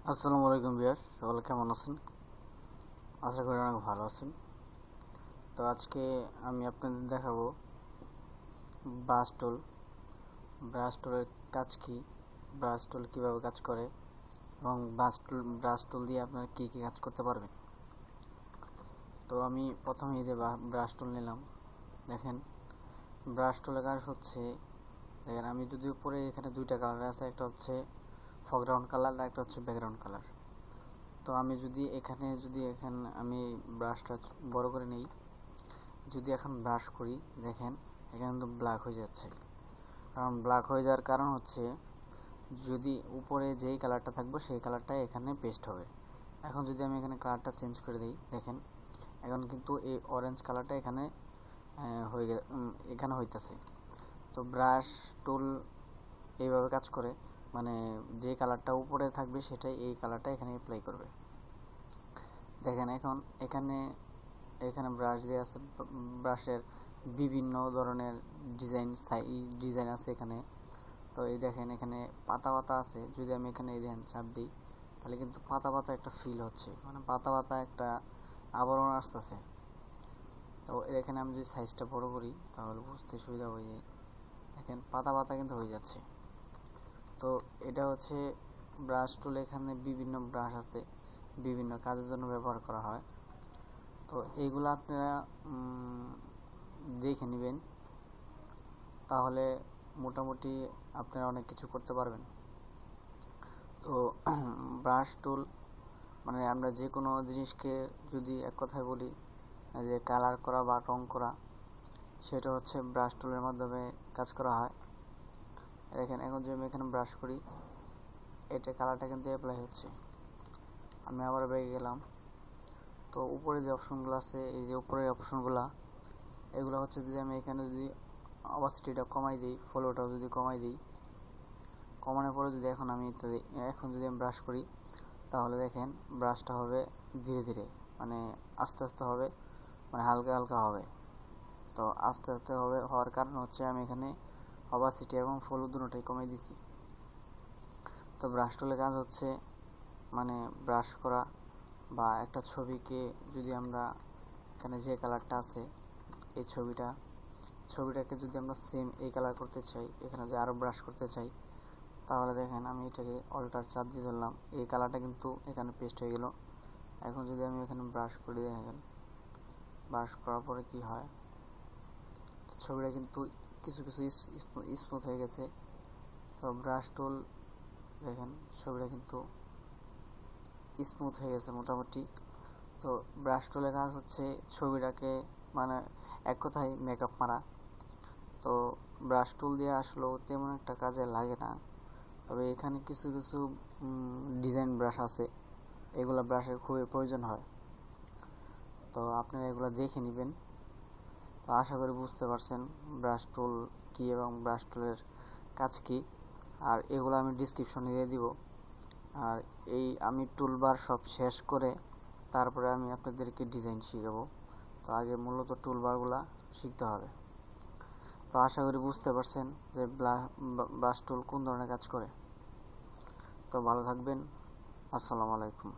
আসসালামু আলাইকুম ভিউয়ার্স, সকলে কেমন আছেন? আশা করি অনেক ভালো আছেন। তো আজকে আমি আপনাদের দেখাবো ব্রাশ টুল। ব্রাশ টুলের কাজ কি, ব্রাশ টুল কীভাবে কাজ করে এবং ব্রাশ টুল দিয়ে আপনারা কী কী কাজ করতে পারবেন। তো আমি প্রথমে এই যে ব্রাশ টুল নিলাম। দেখেন ব্রাশ টুলের কাজ হচ্ছে, দেখেন আমি যদি উপরে এখানে দুইটা কালার আছে, একটা হচ্ছে ফরগ্রাউন্ড কালার আর একটা হচ্ছে ব্যাকগ্রাউন্ড কালার। তো আমি যদি আমি ব্রাশটা বড় করে নিই, যদি এখন ব্রাশ করি, দেখেন এখানে কিন্তু ব্ল্যাক হয়ে যাচ্ছে। কারণ ব্ল্যাক হয়ে যাওয়ার কারণ হচ্ছে, যদি উপরে যেই কালারটা থাকবে সেই কালারটা এখানে পেস্ট হবে। এখন যদি আমি এখানে কালারটা চেঞ্জ করে দিই, দেখেন এখন কিন্তু এই অরেঞ্জ কালারটা এখানে এখানে হইতেছে। তো ব্রাশ টুল এইভাবে কাজ করে, মানে যে কালারটা উপরে থাকবে সেটাই এই কালারটা এখানে অ্যাপ্লাই করবে। দেখেন এখন এখানে ব্রাশ দিয়ে আছে, ব্রাশের বিভিন্ন ধরনের ডিজাইন আছে এখানে। তো এই দেখেন এখানে পাতা পাতা আছে, যদি আমি এখানে এই দেখেন চাপ দিই, তাহলে কিন্তু পাতা পাতা একটা ফিল হচ্ছে, মানে পাতা পাতা একটা আবরণ আসতেছে। তো এখানে আমি যদি সাইজটা বড় করি তাহলে বুঝতে সুবিধা হয়ে যায়। দেখেন পাতা পাতা কিন্তু হয়ে যাচ্ছে। তো এটা হচ্ছে ব্রাশ টুল। এখানে বিভিন্ন ব্রাশ আছে, বিভিন্ন কাজের জন্য ব্যবহার করা হয়। তো এইগুলো আপনারা দেখে নেবেন, তাহলে মোটামুটি আপনারা অনেক কিছু করতে পারবেন। তো ব্রাশ টুল মানে আমরা যে কোনো জিনিসকে যদি এক কথায় বলি যে কালার করা বা রং করা, সেটা হচ্ছে ব্রাশ টুলের মাধ্যমে কাজ করা হয়। দেখেন এখন যদি আমি এখানে ব্রাশ করি, এটা কালারটা কিন্তু অ্যাপ্লাই হচ্ছে। আমি আবার ব্যাগে গেলাম, তো উপরে যে অপশনগুলো আছে, এই যে উপরের অপশনগুলো, এগুলো হচ্ছে যদি আমি এখানে যদি অপাসিটিটা কমাই দিই, ফ্লোটাও যদি কমাই দিই, কমানোর পরে যদি এখন যদি আমি ব্রাশ করি, তাহলে দেখেন ব্রাশটা হবে ধীরে ধীরে, মানে আস্তে আস্তে হবে, মানে হালকা হালকা হবে। তো আস্তে আস্তে হওয়ার কারণ হচ্ছে আমি এখানে অপাসিটি এবং ফ্লো দুটোটাই কমাই দিছি। তো ব্রাশ টুলের কাজ হচ্ছে মানে ব্রাশ করা, বা একটা ছবিকে যদি আমরা এখানে যে কালারটা আছে এই ছবিটাকে যদি আমরা সেম এই কালার করতে চাই, এখানে যদি আরও ব্রাশ করতে চাই, তাহলে দেখেন আমি এটাকে অল্টার চাপ দিয়ে ধরলাম, এই কালারটা কিন্তু এখানে পেস্ট হয়ে গেল। এখন যদি আমি এখানে ব্রাশ করে দেখেন, ব্রাশ করার পরে কি হয়, ছবিটা কিন্তু কিছু কিছু স্মুথ হয়ে গেছে। তো ব্রাশ টুল দেখেন ছবিটা কিন্তু স্মুথ হয়ে গেছে মোটামুটি। তো ব্রাশ টুলের কাজ হচ্ছে ছবিটাকে, মানে এক কথায় মেকআপ মারা। তো ব্রাশ টুল দিয়ে আসলেও তেমন একটা কাজে লাগে না, তবে এখানে কিছু কিছু ডিজাইন ব্রাশ আছে, এগুলো ব্রাশের খুবই প্রয়োজন হয়। তো আপনারা এগুলো দেখে নেবেন। তো আশা করি বুঝতে পারছেন ব্রাশ টুল কী এবং ব্রাশ টুলের কাজ কী। আর এগুলো আমি ডিসক্রিপশনে দিয়ে দিব। আর আমি টুলবার সব শেষ করে তারপরে আমি আপনাদেরকে ডিজাইন শিখাবো। তো আগে মূলত টুলবারগুলো শিখতে হবে। তো আশা করি বুঝতে পারছেন যে ব্রাশ টুল কোন ধরনের কাজ করে। তো ভালো থাকবেন। আসসালামু আলাইকুম।